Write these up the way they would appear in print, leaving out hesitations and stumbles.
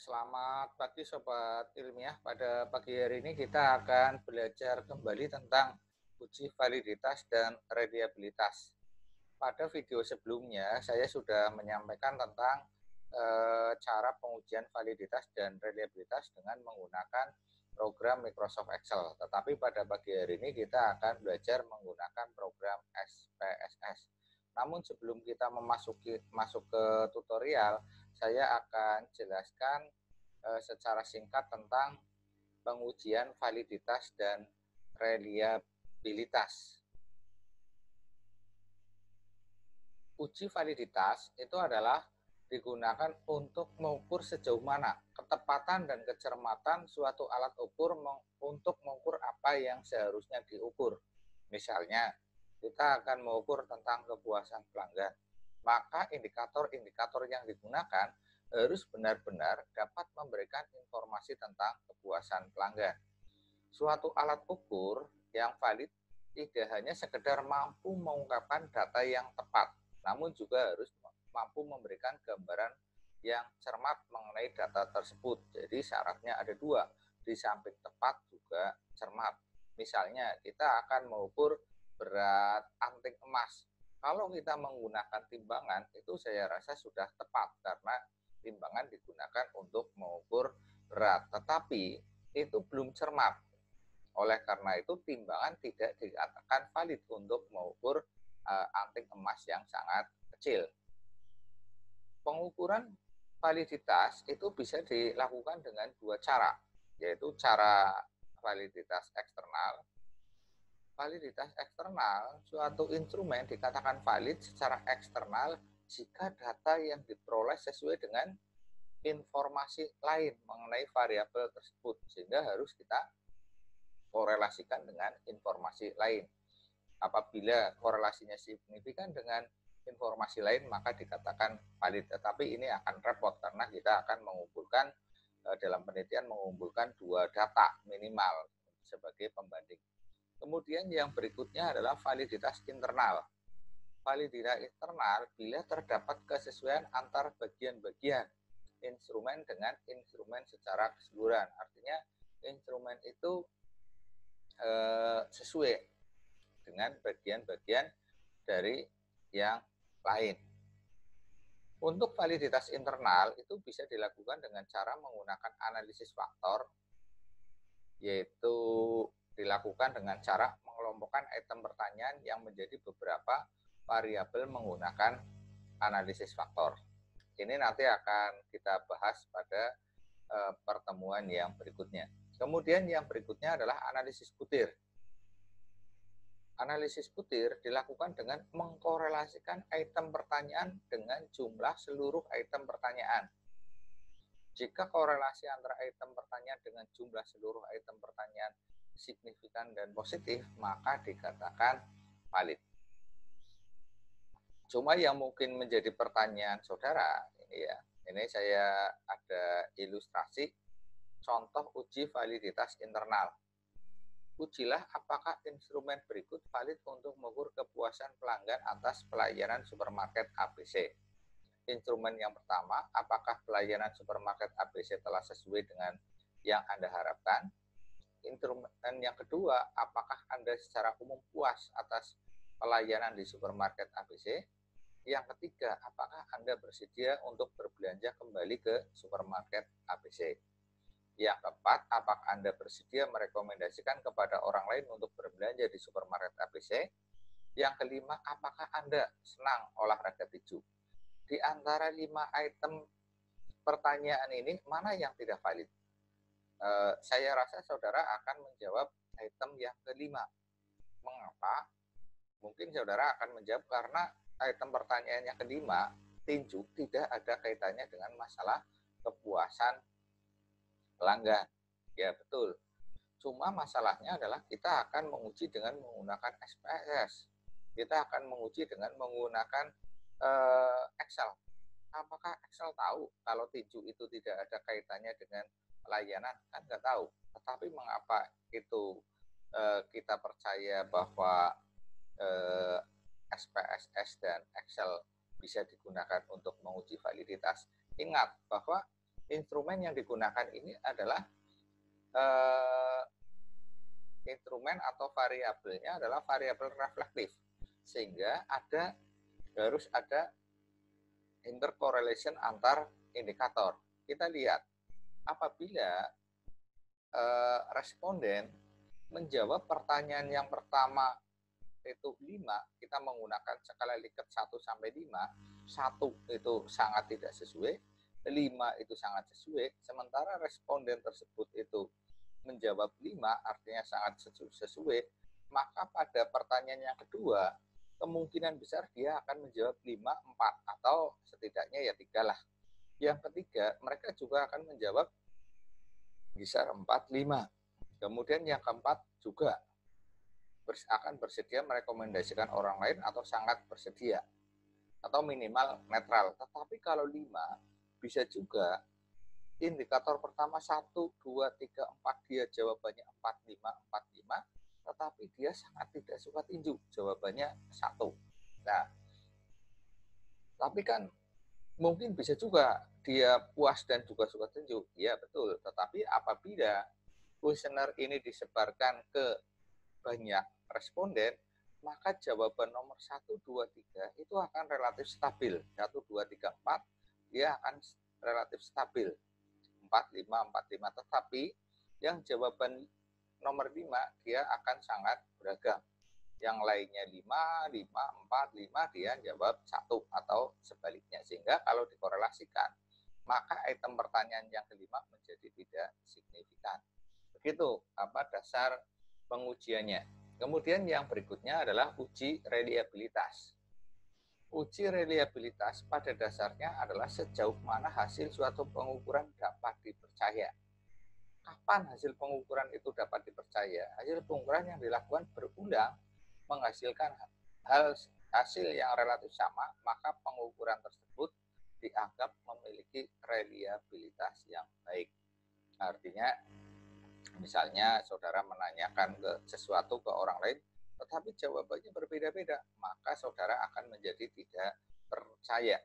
Selamat pagi Sobat Ilmiah. Pada pagi hari ini kita akan belajar kembali tentang uji validitas dan reliabilitas. Pada video sebelumnya saya sudah menyampaikan tentang cara pengujian validitas dan reliabilitas dengan menggunakan program Microsoft Excel. Tetapi pada pagi hari ini kita akan belajar menggunakan program SPSS. Namun sebelum kita masuk ke tutorial, saya akan jelaskan secara singkat tentang pengujian validitas dan reliabilitas. Uji validitas itu adalah digunakan untuk mengukur sejauh mana ketepatan dan kecermatan suatu alat ukur untuk mengukur apa yang seharusnya diukur. Misalnya, kita akan mengukur tentang kepuasan pelanggan. Maka indikator-indikator yang digunakan harus benar-benar dapat memberikan informasi tentang kepuasan pelanggan. Suatu alat ukur yang valid tidak hanya sekedar mampu mengungkapkan data yang tepat, namun juga harus mampu memberikan gambaran yang cermat mengenai data tersebut. Jadi syaratnya ada dua, di samping tepat juga cermat. Misalnya kita akan mengukur berat anting emas. Kalau kita menggunakan timbangan, itu saya rasa sudah tepat karena timbangan digunakan untuk mengukur berat. Tetapi itu belum cermat. Oleh karena itu timbangan tidak dikatakan valid untuk mengukur anting emas yang sangat kecil. Pengukuran validitas itu bisa dilakukan dengan dua cara, yaitu cara validitas eksternal. Validitas eksternal, suatu instrumen dikatakan valid secara eksternal jika data yang diperoleh sesuai dengan informasi lain mengenai variabel tersebut, sehingga harus kita korelasikan dengan informasi lain. Apabila korelasinya signifikan dengan informasi lain, maka dikatakan valid. Tetapi ini akan repot karena kita akan mengumpulkan, dalam penelitian mengumpulkan dua data minimal sebagai pembanding. Kemudian yang berikutnya adalah validitas internal. Validitas internal bila terdapat kesesuaian antar bagian-bagian instrumen dengan instrumen secara keseluruhan. Artinya instrumen itu sesuai dengan bagian-bagian dari yang lain. Untuk validitas internal itu bisa dilakukan dengan cara menggunakan analisis faktor, yaitu dilakukan dengan cara mengelompokkan item pertanyaan yang menjadi beberapa variabel menggunakan analisis faktor. Ini nanti akan kita bahas pada pertemuan yang berikutnya. Kemudian yang berikutnya adalah analisis butir. Analisis butir dilakukan dengan mengkorelasikan item pertanyaan dengan jumlah seluruh item pertanyaan. Jika korelasi antara item pertanyaan dengan jumlah seluruh item pertanyaan signifikan dan positif, maka dikatakan valid. Cuma yang mungkin menjadi pertanyaan saudara, ini saya ada ilustrasi contoh uji validitas internal. Ujilah apakah instrumen berikut valid untuk mengukur kepuasan pelanggan atas pelayanan supermarket ABC. Instrumen yang pertama, apakah pelayanan supermarket ABC telah sesuai dengan yang Anda harapkan? Instrumen yang kedua, apakah Anda secara umum puas atas pelayanan di supermarket ABC? Yang ketiga, apakah Anda bersedia untuk berbelanja kembali ke supermarket ABC? Yang keempat, apakah Anda bersedia merekomendasikan kepada orang lain untuk berbelanja di supermarket ABC? Yang kelima, apakah Anda senang olahraga tinju? Di antara 5 item pertanyaan ini, mana yang tidak valid? Saya rasa saudara akan menjawab item yang kelima. Mengapa? Mungkin saudara akan menjawab karena item pertanyaan yang kelima, tinju, tidak ada kaitannya dengan masalah kepuasan pelanggan. Ya betul. Cuma masalahnya adalah kita akan menguji dengan menggunakan SPSS. Kita akan menguji dengan menggunakan Excel. Apakah Excel tahu kalau tinju itu tidak ada kaitannya dengan pelayanan? Kan nggak tahu. Tetapi mengapa itu kita percaya bahwa SPSS dan Excel bisa digunakan untuk menguji validitas? Ingat bahwa instrumen yang digunakan ini adalah instrumen atau variabelnya adalah variabel reflektif, sehingga harus ada intercorrelation antar indikator. Kita lihat apabila responden menjawab pertanyaan yang pertama itu 5, kita menggunakan skala Likert 1 sampai 5. 1 itu sangat tidak sesuai, 5 itu sangat sesuai, sementara responden tersebut itu menjawab 5, artinya sangat sesuai, maka pada pertanyaan yang kedua, kemungkinan besar dia akan menjawab 5, 4, atau setidaknya ya 3 lah. Yang ketiga, mereka juga akan menjawab bisa 4, 5. Kemudian yang keempat juga akan bersedia merekomendasikan orang lain atau sangat bersedia atau minimal netral. Tetapi kalau 5 bisa juga indikator pertama 1, 2, 3, 4 dia jawabannya 4, 5, 4, 5, tetapi dia sangat tidak suka tinju, jawabannya 1. Nah, tapi kan mungkin bisa juga dia puas dan juga suka tinju. Ya betul, tetapi apabila kuesioner ini disebarkan ke banyak responden, maka jawaban nomor 1, 2, 3 itu akan relatif stabil. 1, 2, 3, 4 dia akan relatif stabil. 4, 5, 4, 5. Tetapi yang jawaban nomor 5 dia akan sangat beragam. Yang lainnya 5, 5, 4, 5 dia jawab 1 atau sebaliknya. Sehingga kalau dikorelasikan, maka item pertanyaan yang kelima menjadi tidak signifikan. Begitu dasar pengujiannya. Kemudian yang berikutnya adalah uji reliabilitas. Uji reliabilitas pada dasarnya adalah sejauh mana hasil suatu pengukuran dapat dipercaya. Kapan hasil pengukuran itu dapat dipercaya? Hasil pengukuran yang dilakukan berulang menghasilkan hasil yang relatif sama, maka pengukuran tersebut dianggap memiliki reliabilitas yang baik. Artinya, misalnya saudara menanyakan sesuatu ke orang lain, tetapi jawabannya berbeda-beda, maka saudara akan menjadi tidak percaya.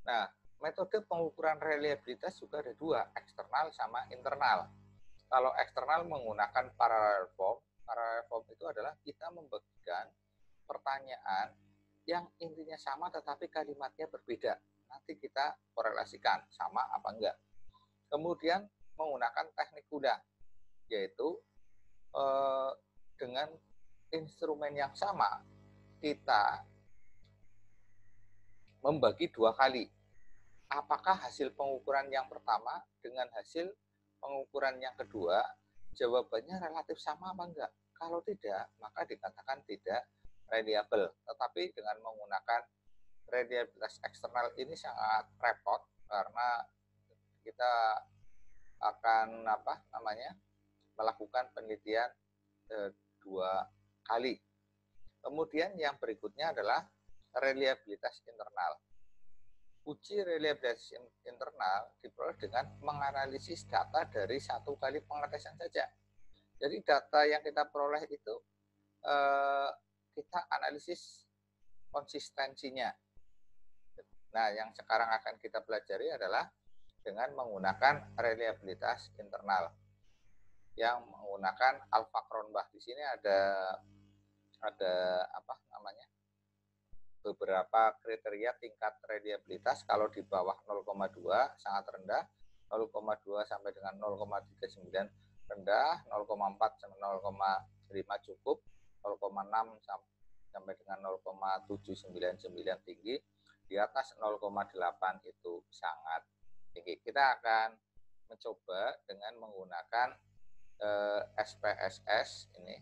Nah, metode pengukuran reliabilitas juga ada 2, eksternal sama internal. Kalau eksternal menggunakan parallel form itu adalah kita membagikan pertanyaan yang intinya sama tetapi kalimatnya berbeda. Nanti kita korelasikan sama apa enggak. Kemudian menggunakan teknik kuda, yaitu dengan instrumen yang sama kita membagi 2 kali. Apakah hasil pengukuran yang pertama dengan hasil pengukuran yang kedua jawabannya relatif sama apa enggak? Kalau tidak, maka dikatakan tidak reliable. Tetapi dengan menggunakan reliabilitas eksternal ini sangat repot karena kita akan melakukan penelitian 2 kali. Kemudian yang berikutnya adalah reliabilitas internal. Uji reliabilitas internal diperoleh dengan menganalisis data dari 1 kali pengetesan saja. Jadi data yang kita peroleh itu kita analisis konsistensinya. Nah, yang sekarang akan kita pelajari adalah dengan menggunakan reliabilitas internal yang menggunakan alfa Cronbach. Di sini ada beberapa kriteria tingkat reliabilitas. Kalau di bawah 0,2 sangat rendah, 0,2 sampai dengan 0,39 rendah, 0,4 sampai 0,5 cukup, 0,6 sampai dengan 0,799 tinggi, di atas 0,8 itu sangat tinggi. Kita akan mencoba dengan menggunakan SPSS ini.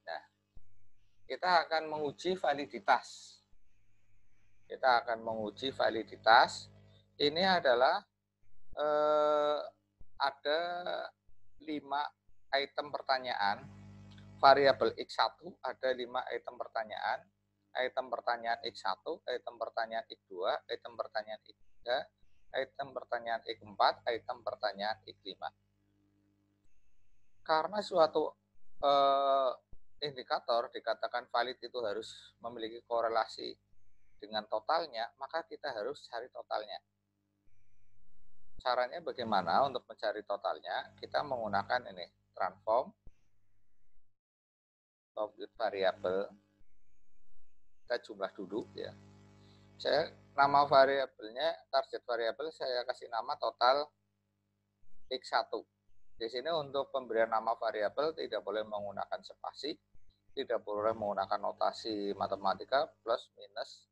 Nah, kita akan menguji validitas. Ini adalah ada 5 item pertanyaan. Variabel X1 ada 5 item pertanyaan. Item pertanyaan X1, item pertanyaan X2, item pertanyaan X3, item pertanyaan X4, item pertanyaan X5. Karena suatu indikator dikatakan valid itu harus memiliki korelasi dengan totalnya, maka kita harus cari totalnya. Caranya bagaimana untuk mencari totalnya? Kita menggunakan ini, transform, compute variable, kita jumlah dulu ya. Saya nama variabelnya, target variabel saya kasih nama total X1. Di sini untuk pemberian nama variabel tidak boleh menggunakan spasi, tidak boleh menggunakan notasi matematika plus minus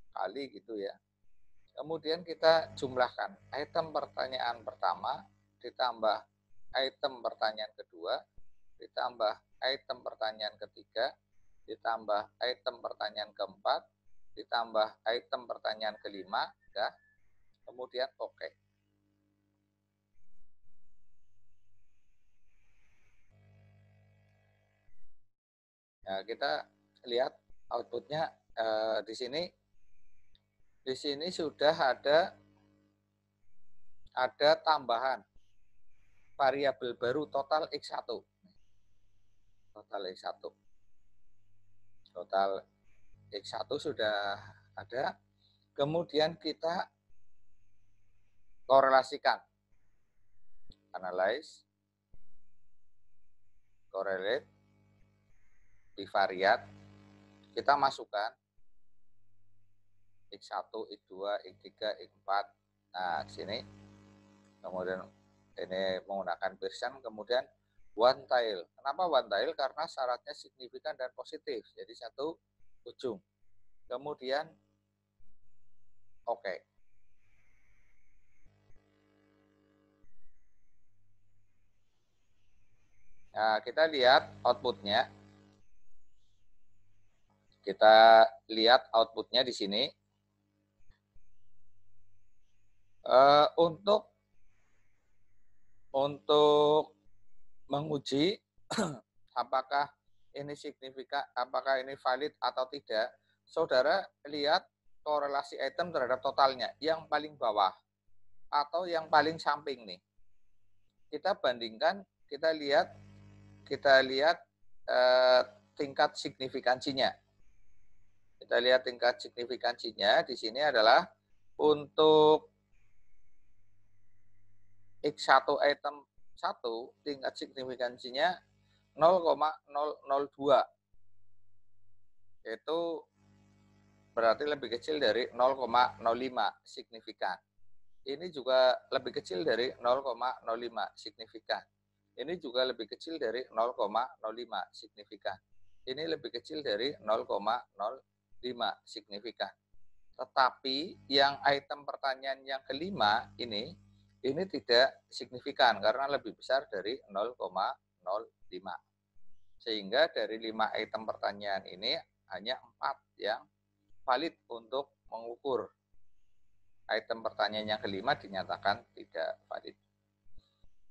kali gitu ya. Kemudian kita jumlahkan item pertanyaan pertama ditambah item pertanyaan kedua ditambah item pertanyaan ketiga ditambah item pertanyaan keempat ditambah item pertanyaan kelima ya. Kemudian oke. Nah, kita lihat outputnya di sini. Di sini sudah ada tambahan variabel baru total X1. Total X1. Total X1 sudah ada. Kemudian kita korelasikan. Analyze, correlate, bivariate. Kita masukkan X1, X2, X3, X4. Nah, di sini. Kemudian ini menggunakan Pearson, kemudian one tail. Kenapa one tail? Karena syaratnya signifikan dan positif. Jadi satu ujung. Kemudian oke. Nah, kita lihat outputnya. Kita lihat outputnya di sini. Untuk menguji apakah ini signifikan, apakah ini valid atau tidak, saudara lihat korelasi item terhadap totalnya, yang paling bawah atau yang paling samping nih. Kita bandingkan, kita lihat tingkat signifikansinya. Kita lihat tingkat signifikansinya di sini adalah untuk X1 item 1 tingkat signifikansinya 0,002. Itu berarti lebih kecil dari 0,05 signifikan. Ini juga lebih kecil dari 0,05 signifikan. Ini juga lebih kecil dari 0,05 signifikan. Ini lebih kecil dari 0,05 signifikan. Tetapi yang item pertanyaan yang kelima ini tidak signifikan karena lebih besar dari 0,05. Sehingga dari 5 item pertanyaan ini hanya 4 yang valid untuk mengukur. Item pertanyaan yang kelima dinyatakan tidak valid.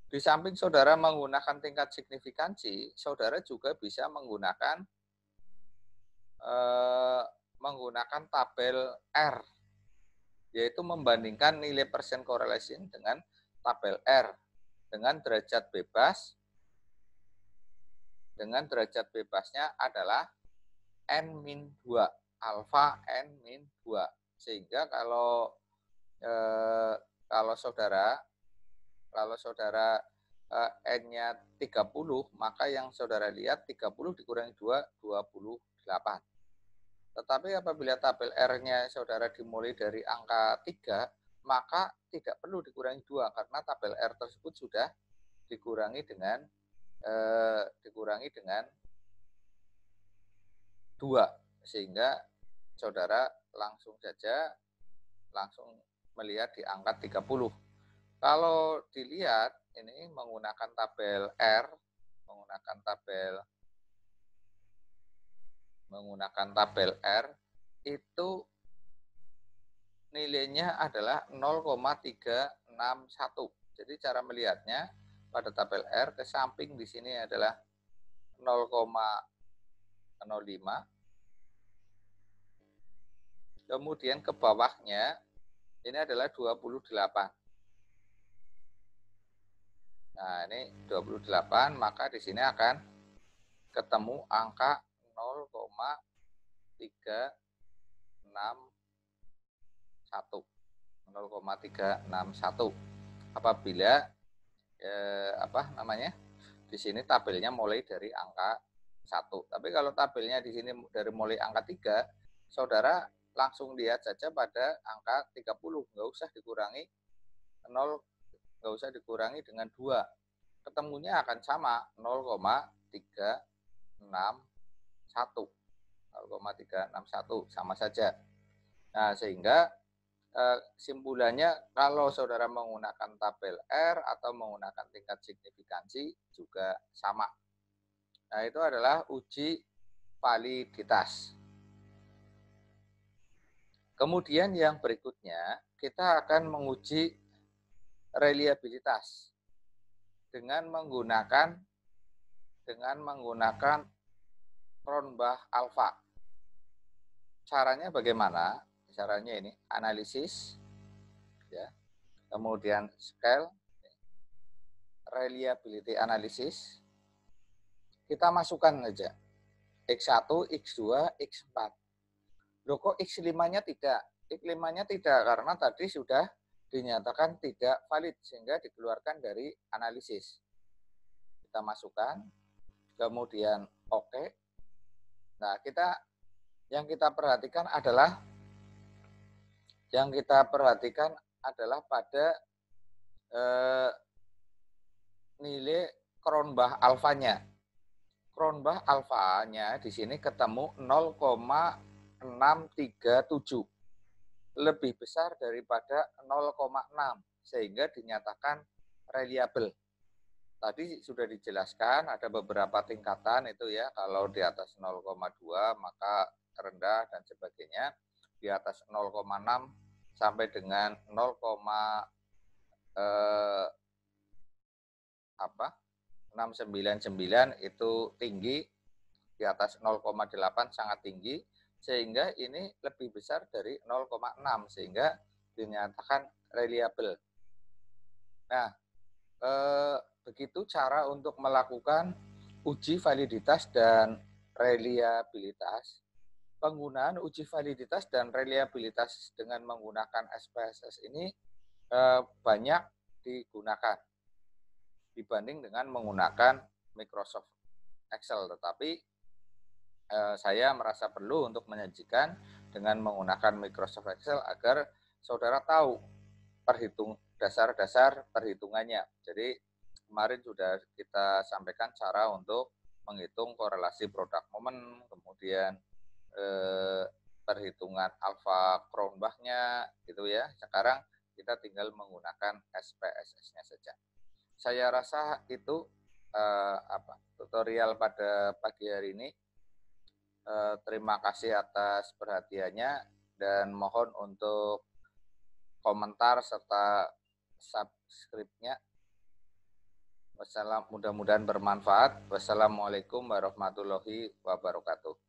Di samping saudara menggunakan tingkat signifikansi, saudara juga bisa menggunakan tabel R, yaitu membandingkan nilai persen correlation dengan tabel R dengan derajat bebas. Dengan derajat bebasnya adalah N-2, alfa N-2. Sehingga kalau saudara N-nya 30, maka yang saudara lihat 30 dikurangi 2, 28. Tetapi apabila tabel R-nya saudara dimulai dari angka 3, maka tidak perlu dikurangi 2 karena tabel R tersebut sudah dikurangi dengan 2, sehingga saudara langsung melihat di angka 30. Kalau dilihat ini menggunakan tabel R, menggunakan tabel R itu nilainya adalah 0,361. Jadi cara melihatnya pada tabel R ke samping di sini adalah 0,05. Kemudian ke bawahnya ini adalah 28. Nah, ini 28, maka di sini akan ketemu angka 0,361. 0,361 apabila di sini tabelnya mulai dari angka 1. Tapi kalau tabelnya di sini dari mulai angka 3, saudara langsung lihat saja pada angka 30, nggak usah dikurangi 0, nggak usah dikurangi dengan 2. Ketemunya akan sama 0,361. 0,361 sama saja. Nah, sehingga simpulannya kalau saudara menggunakan tabel R atau menggunakan tingkat signifikansi juga sama. Nah, itu adalah uji validitas. Kemudian yang berikutnya, kita akan menguji reliabilitas dengan menggunakan Cronbach alpha. Caranya bagaimana? Caranya ini analisis, ya. Kemudian scale, reliability analysis. Kita masukkan aja X1, X2, X4. Loh kok X5-nya tidak? X5-nya tidak karena tadi sudah dinyatakan tidak valid sehingga dikeluarkan dari analisis. Kita masukkan, kemudian oke. Nah, yang kita perhatikan adalah pada nilai Cronbach alfanya. Cronbach alfanya di sini ketemu 0,637. Lebih besar daripada 0,6 sehingga dinyatakan reliable. Tadi sudah dijelaskan ada beberapa tingkatan itu ya. Kalau di atas 0,2 maka rendah dan sebagainya. Di atas 0,6 sampai dengan 699 itu tinggi, di atas 0,8 sangat tinggi, sehingga ini lebih besar dari 0,6 sehingga dinyatakan reliable. Nah, begitu cara untuk melakukan uji validitas dan reliabilitas. Penggunaan uji validitas dan reliabilitas dengan menggunakan SPSS ini banyak digunakan dibanding dengan menggunakan Microsoft Excel. Tetapi saya merasa perlu untuk menyajikan dengan menggunakan Microsoft Excel agar saudara tahu dasar-dasar perhitungannya. Jadi kemarin sudah kita sampaikan cara untuk menghitung korelasi produk momen, kemudian perhitungan alfa Cronbach-nya gitu ya. Sekarang kita tinggal menggunakan SPSS-nya saja. Saya rasa itu tutorial pada pagi hari ini. Terima kasih atas perhatiannya dan mohon untuk komentar serta subscribe-nya. Mudah-mudahan bermanfaat. Wassalamualaikum warahmatullahi wabarakatuh.